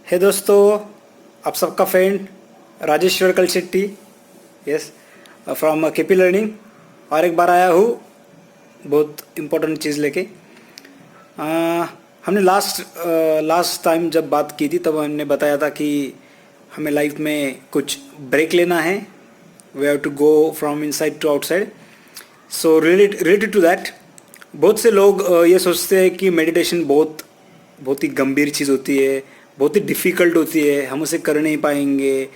हे दोस्तों, आप सबका friend Rajeshwar Kalshetti, yes, from KP learning. और एक बार आया हूँ बहुत इम्पोर्टेंट चीज़ लेके। हमने लास्ट टाइम जब बात की थी तब हमने बताया था कि हमें लाइफ में कुछ ब्रेक लेना है। We have to go from inside to outside. So related to that, बहुत से लोग ये सोचते हैं कि मेडिटेशन बहुत ही गंभीर चीज़ होती है, बहुत ही डिफ़िकल्ट होती है, हम उसे कर नहीं पाएंगे,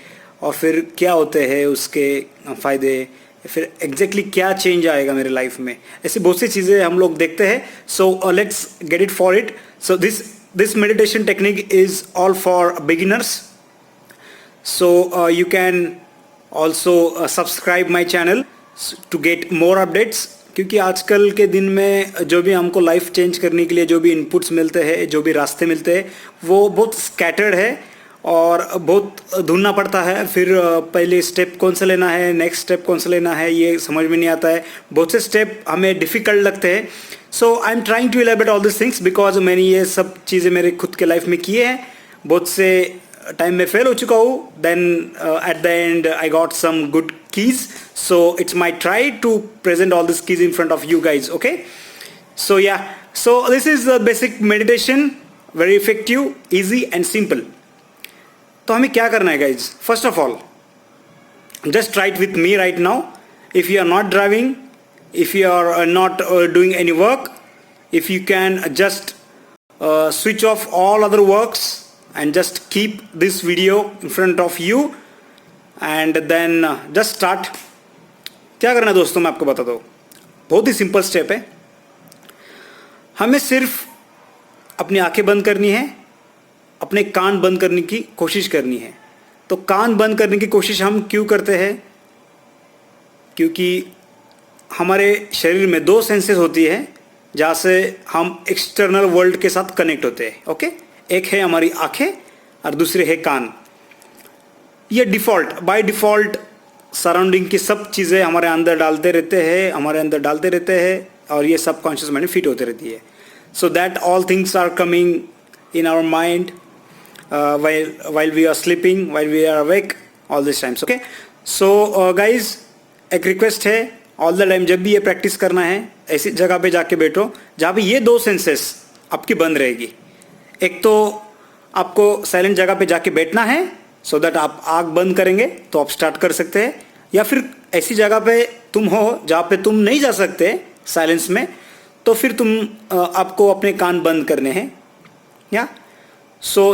और फिर क्या होते हैं उसके फ़ायदे, फिर एग्जैक्टली क्या चेंज आएगा मेरे लाइफ में। ऐसी बहुत सी चीज़ें हम लोग देखते हैं। So let's get it for it. So this meditation technique is all for beginners. So you can also subscribe my channel to get more updates, क्योंकि आजकल के दिन में जो भी हमको लाइफ चेंज करने के लिए जो भी इनपुट्स मिलते हैं, जो भी रास्ते मिलते हैं, वो बहुत स्कैटर्ड है और बहुत ढूंढना पड़ता है। फिर पहले स्टेप कौन सा लेना है, नेक्स्ट स्टेप कौन सा लेना है, ये समझ में नहीं आता है। बहुत से स्टेप हमें डिफ़िकल्ट लगते हैं। So I am trying to elaborate all this things because मैंने ये सब चीज़ें मेरे खुद के लाइफ में किए हैं। बहुत से टाइम में फेल हो चुका हूँ, then at the end I got some good keys. So it's my try to present all this keys in front of you guys. Okay, so ya, so this is the basic meditation, very effective, easy and simple. तो हमें क्या करना है guys? First of all, just try it with me right now. If you are not driving, if you are not doing any work, if you can just switch off all other works and just keep this video in front of you and then just start. क्या करना है दोस्तों, मैं आपको बताता हूँ। बहुत ही simple step है। हमें सिर्फ अपनी आंखें बंद करनी है, अपने कान बंद करने की कोशिश करनी है। तो कान बंद करने की कोशिश हम क्यों करते हैं? क्योंकि हमारे शरीर में दो सेंसेस होती है जहाँ से हम एक्सटर्नल वर्ल्ड के साथ कनेक्ट होते हैं। ओके, एक है हमारी आंखें और दूसरे है कान। ये बाय डिफ़ॉल्ट सराउंडिंग की सब चीज़ें हमारे अंदर डालते रहते हैं और ये सब कॉन्शियस माइंड में फिट होते रहती है। So that all things are coming in our mind while we are sleeping, while we are awake, all these times. Okay, so guys, एक रिक्वेस्ट है, ऑल द टाइम जब भी ये प्रैक्टिस करना है, ऐसी जगह पे जाके बैठो जहाँ पे ये दो सेंसेस आपकी बंद रहेगी। एक तो आपको साइलेंट जगह पे जाके बैठना है, सो दैट आप आँख बंद करेंगे तो आप स्टार्ट कर सकते हैं, या फिर ऐसी जगह पे तुम हो जहाँ पे तुम नहीं जा सकते साइलेंस में, तो फिर आपको अपने कान बंद करने हैं। या so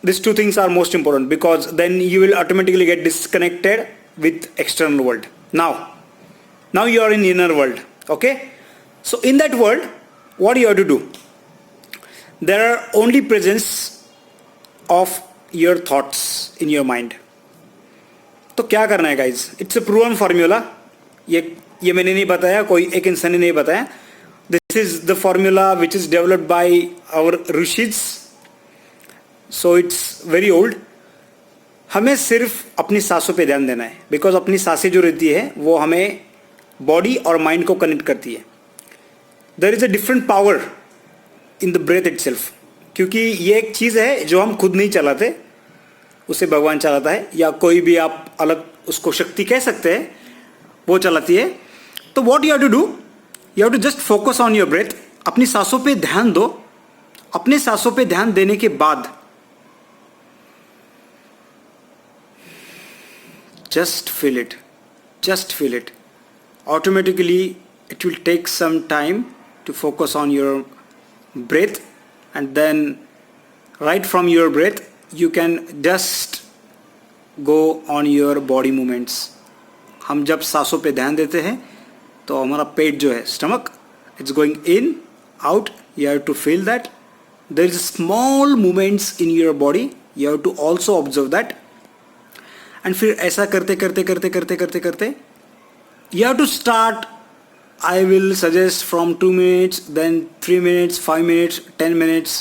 these two things are most important, because then you will automatically get disconnected with external world. Now you are in inner world. Okay, so in that world, what you have to do? There are only presence of your thoughts in your mind. तो क्या करना है guys? It's a proven formula. ये मैंने नहीं बताया, कोई एक इंसान ने नहीं बताया। This is the formula which is developed by our rishis. So it's very old. हमें सिर्फ अपनी सांसों पे ध्यान देना है, बिकॉज अपनी सांसें जो रहती है वो हमें बॉडी और माइंड को कनेक्ट करती है। There is a different power in the breath itself, क्योंकि ये एक चीज़ है जो हम खुद नहीं चलाते, उसे भगवान चलाता है, या कोई भी आप अलग उसको शक्ति कह सकते हैं, वो चलाती है। तो what you have to do, you have to just focus on your breath. अपनी सांसों पे ध्यान दो। अपने सांसों पे ध्यान देने के बाद just feel it. Automatically it will take some time to focus on your breath, and then right from your breath you can just go on your body movements. हम जब सांसों पे ध्यान देते हैं तो हमारा पेट जो है, stomach, it's going in, out. You have to feel that. There is small movements in your body. You have to also observe that. And फिर ऐसा करते you have to start. I will suggest from 2 minutes, then 3 minutes, 5 minutes, 10 minutes.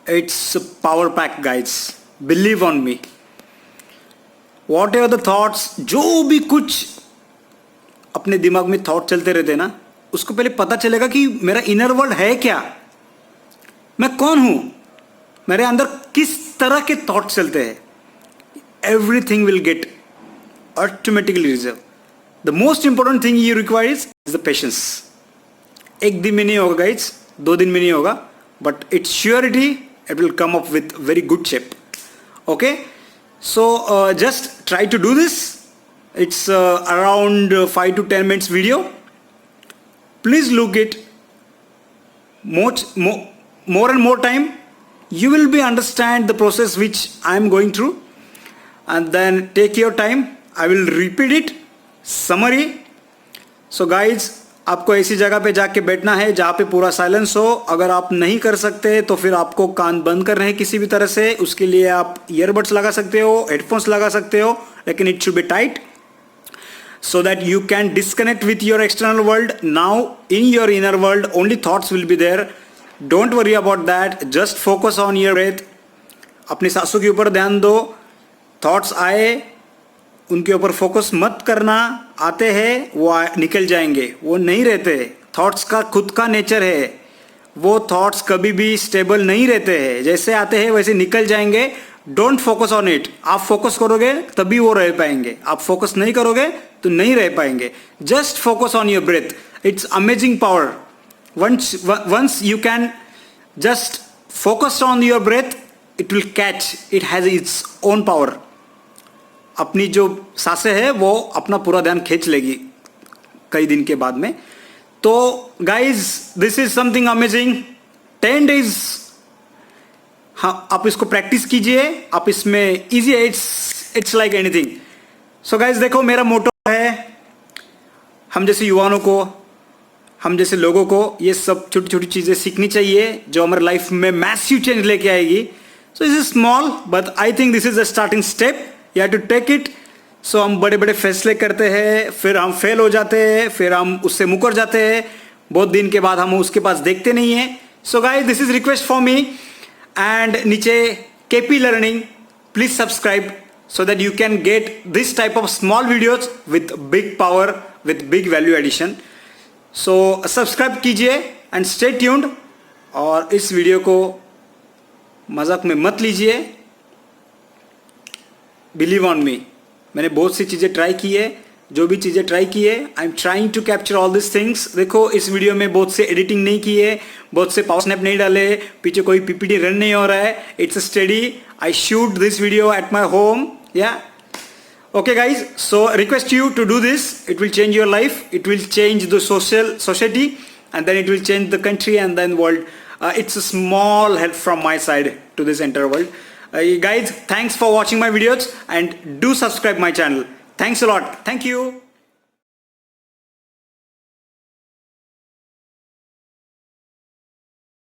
It's power pack guides, believe on me. Whatever the thoughts, जो भी कुछ अपने दिमाग में thought चलते रहते हैं ना, उसको पहले पता चलेगा कि मेरा इनर वर्ल्ड है क्या, मैं कौन हूँ, मेरे अंदर किस तरह के थॉट चलते हैं, everything will get automatically resolve. The most important thing you require is the patience. एक दिन में नहीं होगा गाइज, 2 दिन में नहीं होगा, but it's surety it will come up with very good shape. Okay, so just try to do this. It's around 5 to 10 minutes video. Please look it more and more time. You will be understand the process which I am going through, and then take your time. I will repeat it. Summary. So guys, आपको ऐसी जगह पे जाके बैठना है जहाँ पे पूरा साइलेंस हो. अगर आप नहीं कर सकते तो फिर आपको कान बंद करने हैं किसी भी तरह से. उसके लिए आप ईयरबड्स लगा सकते हो, हेडफोन्स लगा सकते हो, लेकिन it should be tight so that you can disconnect with your external world. Now in your inner world only thoughts will be there. Don't worry about that. Just focus on your breath. अपनी सांसों के ऊपर ध्यान दो. Thoughts आए उनके ऊपर focus मत करना. आते हैं वो निकल जाएंगे, वो नहीं रहते. थॉट्स का खुद का नेचर है. वो थॉट्स कभी भी स्टेबल नहीं रहते हैं. जैसे आते हैं वैसे निकल जाएंगे. Don't focus on it. आप फोकस करोगे तभी वो रह पाएंगे. आप फोकस नहीं करोगे तो नहीं रह पाएंगे. Just focus on your breath. It's amazing power. Once you can just focus on your breath, it will catch. It has its own power. अपनी जो सांसें है वो अपना पूरा ध्यान खींच लेगी कई दिन के बाद में. तो guys, this is something amazing. 10 days हाँ, आप इसको प्रैक्टिस कीजिए. आप इसमें इजी है. It's like anything. So guys देखो, मेरा मोटो है, हम जैसे युवाओं को, हम जैसे लोगों को ये सब छोटी छोटी चीज़ें सीखनी चाहिए जो हमारे लाइफ में मैसिव चेंज लेके आएगी. So this is small but I think this is a starting step. You have to take it. So हम बड़े बड़े फैसले करते हैं, फिर हम फेल हो जाते हैं, फिर हम उससे मुकर जाते हैं. बहुत दिन के बाद हम उसके पास देखते नहीं हैं. So guys, this is request for me. And नीचे KP Learning, please subscribe so that you can get this type of small videos with big power, with big value addition. So subscribe कीजिए and stay tuned. और इस video को मजाक में मत लीजिए. Believe on me, मैंने बहुत सी चीज़ें ट्राई की है. जो भी चीज़ें ट्राई की है, I am trying to capture all this things. देखो, इस वीडियो में बहुत से एडिटिंग नहीं की है, बहुत से पावर स्नैप नहीं डाले, पीछे कोई PPT रन नहीं हो रहा है. It's study. I shoot this video at my home. Ya okay guys, so request you to do this. It will change your life. It will change the society and then it will change the country and then world. It's a small help from my side to this entire world. Guys, thanks for watching my videos and do subscribe my channel. Thanks a lot. Thank you.